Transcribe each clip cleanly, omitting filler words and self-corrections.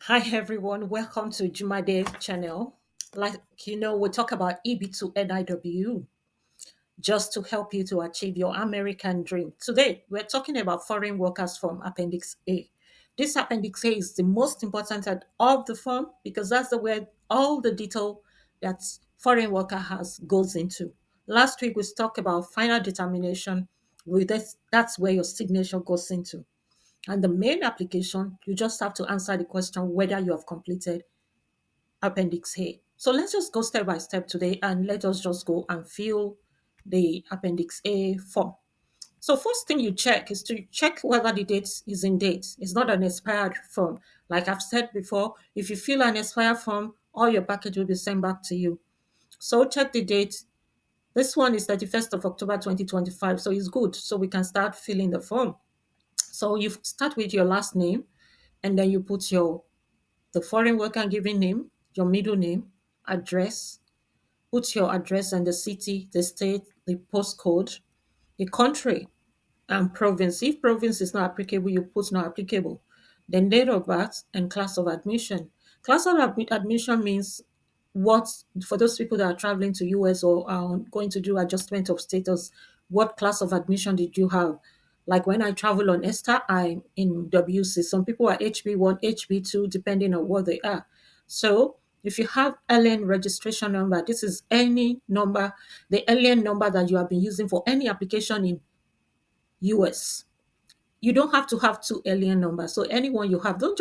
Hi everyone, welcome to Jumade channel. We talk about EB to NIW just to help you to achieve your American dream. Today, we're talking about foreign workers from Appendix A. This Appendix A is the most important of the form because that's the where all the detail that foreign worker has goes into. Last week we talked about final determination. With this, that's where your signature goes into. And the main application, you just have to answer the question whether you have completed Appendix A. So let's just go step by step today and let us just go and fill the Appendix A form. So first thing you check is to check whether the date is in date. It's not an expired form. Like I've said before, if you fill an expired form, all your package will be sent back to you. So check the date. This one is 31st of October 2025, so it's good. So we can start filling the form. So you start with your last name and then you put the foreign worker given name, your middle name, address, put your address and the city, the state, the postcode, the country, and province. If province is not applicable, you put not applicable. Then date of birth and class of admission. Class of admission means what, for those people that are traveling to US or are going to do adjustment of status, what class of admission did you have? Like when I travel on ESTA, I'm in WC. Some people are HB1, HB2, depending on what they are. So if you have alien registration number, this is any number, the alien number that you have been using for any application in US. You don't have to have two alien numbers. So anyone you have, don't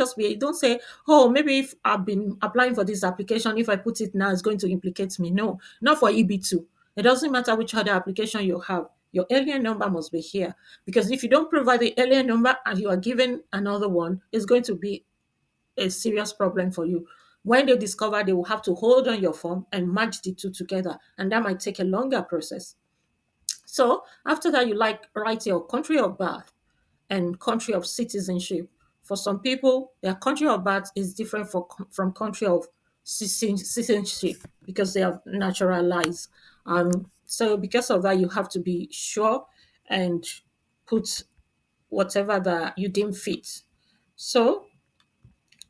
say, oh, maybe if I've been applying for this application, if I put it now, it's going to implicate me. No, not for EB2. It doesn't matter which other application you have. Your alien number must be here. Because if you don't provide the alien number and you are given another one, it's going to be a serious problem for you. When they discover, they will have to hold on your form and match the two together. And that might take a longer process. So after that, write your country of birth and country of citizenship. For some people, their country of birth is different from country of citizenship because they have naturalized. So because of that, you have to be sure and put whatever that you deem fit. So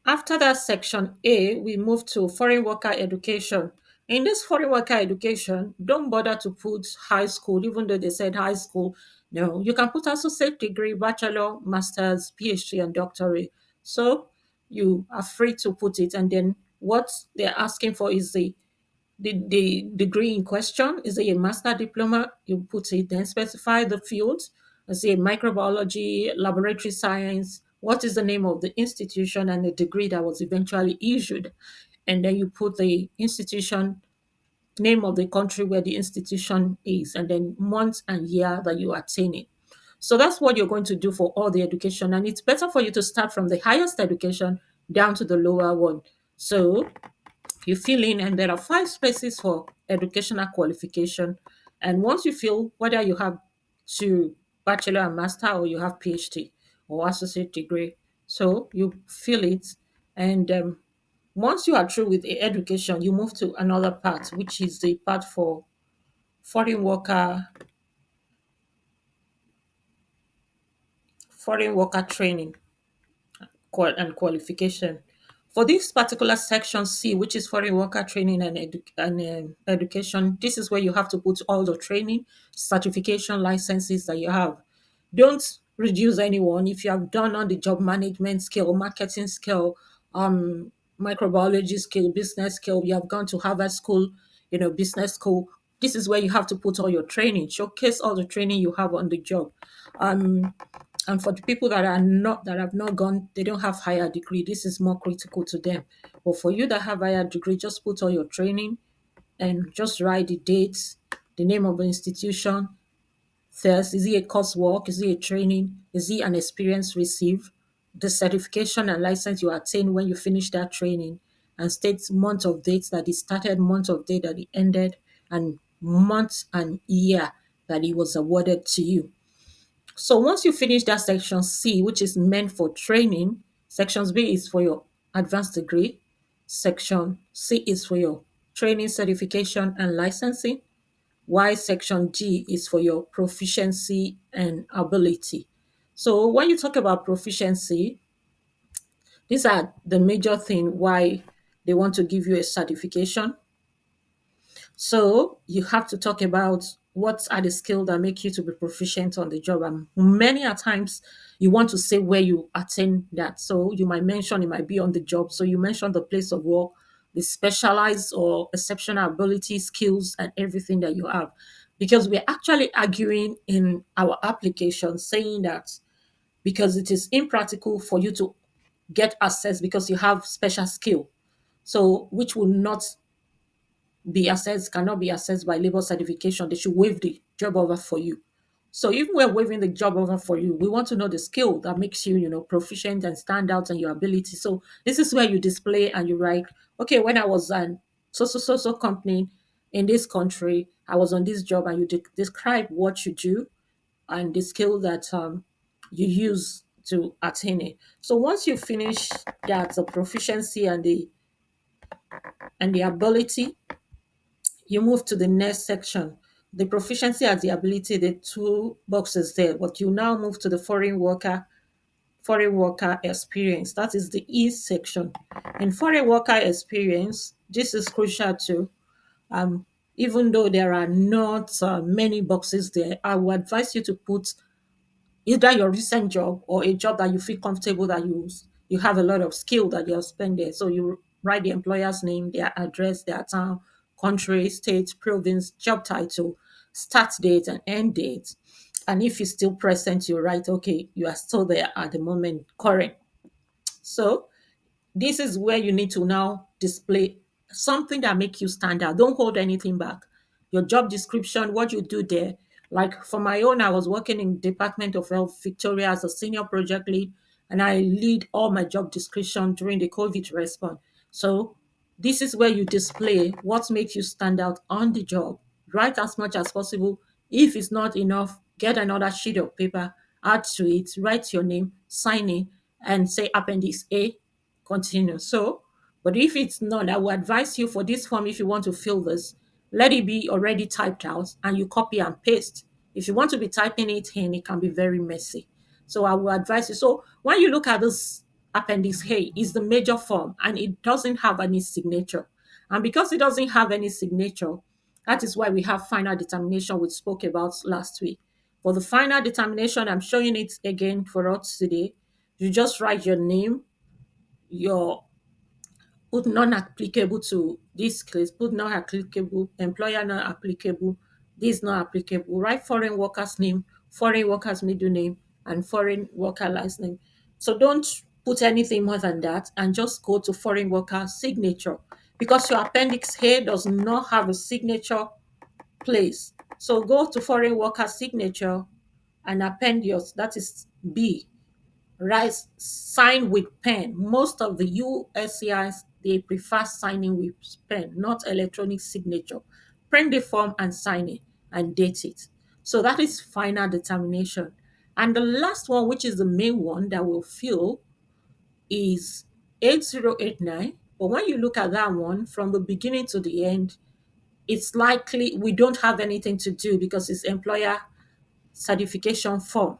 after that section A, we move to foreign worker education. In this foreign worker education, don't bother to put high school, even though they said high school. No, you can put associate degree, bachelor, master's, PhD, and doctorate. So you are free to put it. And then what they're asking for is the degree in question. Is it a master diploma? You put it, then specify the field. Is it microbiology, laboratory science? What is the name of the institution and the degree that was eventually issued? And then you put the institution, name of the country where the institution is, and then month and year that you attain it. So that's what you're going to do for all the education. And it's better for you to start from the highest education down to the lower one. So you fill in, and there are five spaces for educational qualification. And once you fill whether you have to bachelor and master or you have PhD or associate degree, so you fill it. And once you are through with the education, you move to another part, which is the part for foreign worker foreign worker training and qualification. For this particular section C, which is foreign worker training and education, this is where you have to put all the training, certification, licenses that you have. Don't reduce anyone. If you have done on the job management skill, marketing skill, microbiology skill, business skill, you have gone to Harvard School, business school. This is where you have to put all your training, showcase all the training you have on the job. And for the people that have not gone, they don't have higher degree. This is more critical to them. But for you that have higher degree, just put all your training and just write the dates, the name of the institution. First, is it a coursework? Is it a training? Is it an experience received? The certification and license you attain when you finish that training, and states month of dates that it started, month of date that it ended, and month and year that it was awarded to you. So once you finish that section C, which is meant for training, section B is for your advanced degree, section C is for your training, certification, and licensing, while section G is for your proficiency and ability. So when you talk about proficiency, These are the major thing why they want to give you a certification. So you have to talk about what are the skills that make you to be proficient on the job. And many a times you want to say where you attain that. So you might mention it might be on the job. So you mention the place of work, the specialized or exceptional ability, skills, and everything that you have. Because we're actually arguing in our application saying that because it is impractical for you to get access because you have special skill. So which will not be assessed, cannot be assessed by labor certification. They should waive the job offer for you. So if we're waiving the job offer for you, we want to know the skill that makes you, proficient and stand out and your ability. So this is where you display and you write, okay, when I was an so company in this country, I was on this job, and you describe what you do and the skill that you use to attain it. So once you finish that, the proficiency and the ability, you move to the next section. The proficiency and the ability, the two boxes there, but you now move to the foreign worker experience. That is the E section. In foreign worker experience, this is crucial too. Um, Even though there are not many boxes there, I would advise you to put either your recent job or a job that you feel comfortable that you have a lot of skill that you have spent there. So you write the employer's name, their address, their town, country, state, province, job title, start date and end date. And if you're still present, you write, okay, you are still there at the moment, current. So this is where you need to now display something that make you stand out. Don't hold anything back. Your job description, what you do there. Like for my own, I was working in Department of Health Victoria as a senior project lead, and I lead all my job description during the COVID response. So this is where you display what makes you stand out on the job. Write as much as possible. If it's not enough, get another sheet of paper, add to it, write your name, sign it, and say Appendix A, continue. So, but if it's not, I will advise you for this form, if you want to fill this, let it be already typed out and you copy and paste. If you want to be typing it in, it can be very messy. So I will advise you. So when you look at this Appendix A, it's the major form and it doesn't have any signature. And because it doesn't have any signature, that is why we have final determination we spoke about last week. For the final determination, I'm showing it again for us today. You just write your name, your put non-applicable to this case, put not applicable, employer not applicable, this not applicable, write foreign worker's name, foreign worker's middle name, and foreign worker last name. So don't put anything more than that and just go to foreign worker signature because your appendix here does not have a signature place. So go to foreign worker signature and append yours, that is B. Write, sign with pen. Most of the USCIS, they prefer signing with pen, not electronic signature. Print the form and sign it and date it. So that is final determination. And the last one, which is the main one that we'll fill, is 8089. But when you look at that one from the beginning to the end, it's likely we don't have anything to do because it's employer certification form.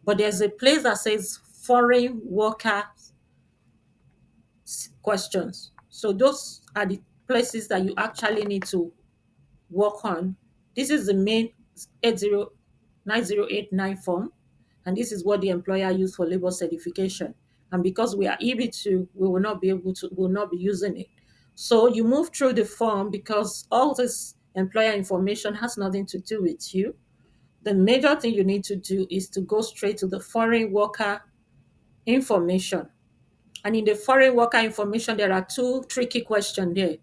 But there's a place that says foreign worker questions. So those are the places that you actually need to work on. This is the main 809089 form, and this is what the employer used for labor certification. And because we are EB2, we will not be able to, will not be using it. So you move through the form because all this employer information has nothing to do with you. The major thing you need to do is to go straight to the foreign worker information. And in the foreign worker information, there are two tricky questions there.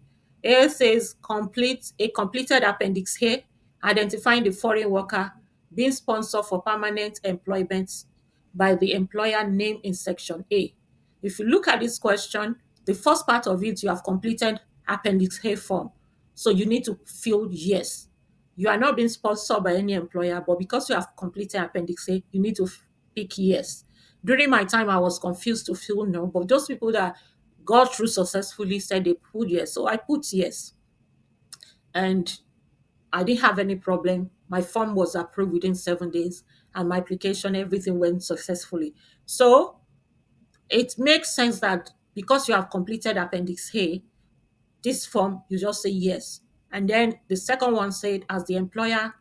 A says complete a completed appendix A, identifying the foreign worker being sponsored for permanent employment by the employer named in section A. If you look at this question, the first part of it, you have completed appendix A form. So you need to fill yes. You are not being sponsored by any employer, but because you have completed appendix A, you need to pick yes. During my time, I was confused to fill no, but those people that got through successfully said they put yes. So I put yes. And I didn't have any problem. My form was approved within 7 days, and my application, everything went successfully. So It makes sense that because you have completed Appendix A, this form, you just say yes. And then the second one said, as the employer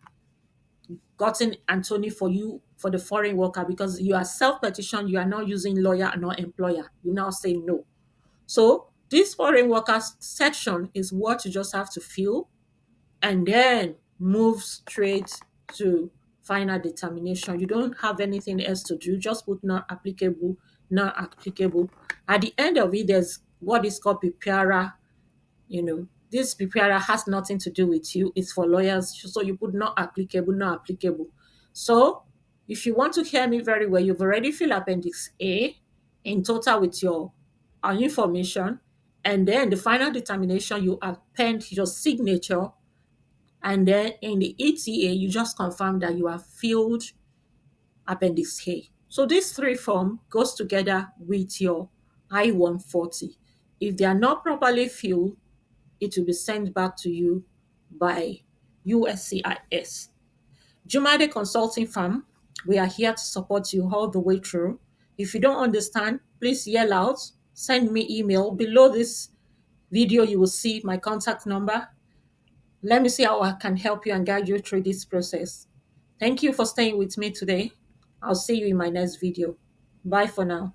gotten Anthony for you for the foreign worker, because you are self-petition, you are not using lawyer and not employer. You now say no. So this foreign workers section is what you just have to fill and then move straight to final determination. You don't have anything else to do. Just put not applicable, not applicable. At the end of it, there's what is called preparer. This preparer has nothing to do with you. It's for lawyers. So you put not applicable, not applicable. So if you want to hear me very well, you've already filled Appendix A in total with your information. And then the final determination, you append your signature, and then in the ETA, you just confirm that you have filled Appendix A. So this three form goes together with your I-140. If they are not properly filled, it will be sent back to you by USCIS. Jumade Consulting Firm, we are here to support you all the way through. If you don't understand, please yell out, send me email. Below this video, you will see my contact number. Let me see how I can help you and guide you through this process. Thank you for staying with me today. I'll see you in my next video. Bye for now.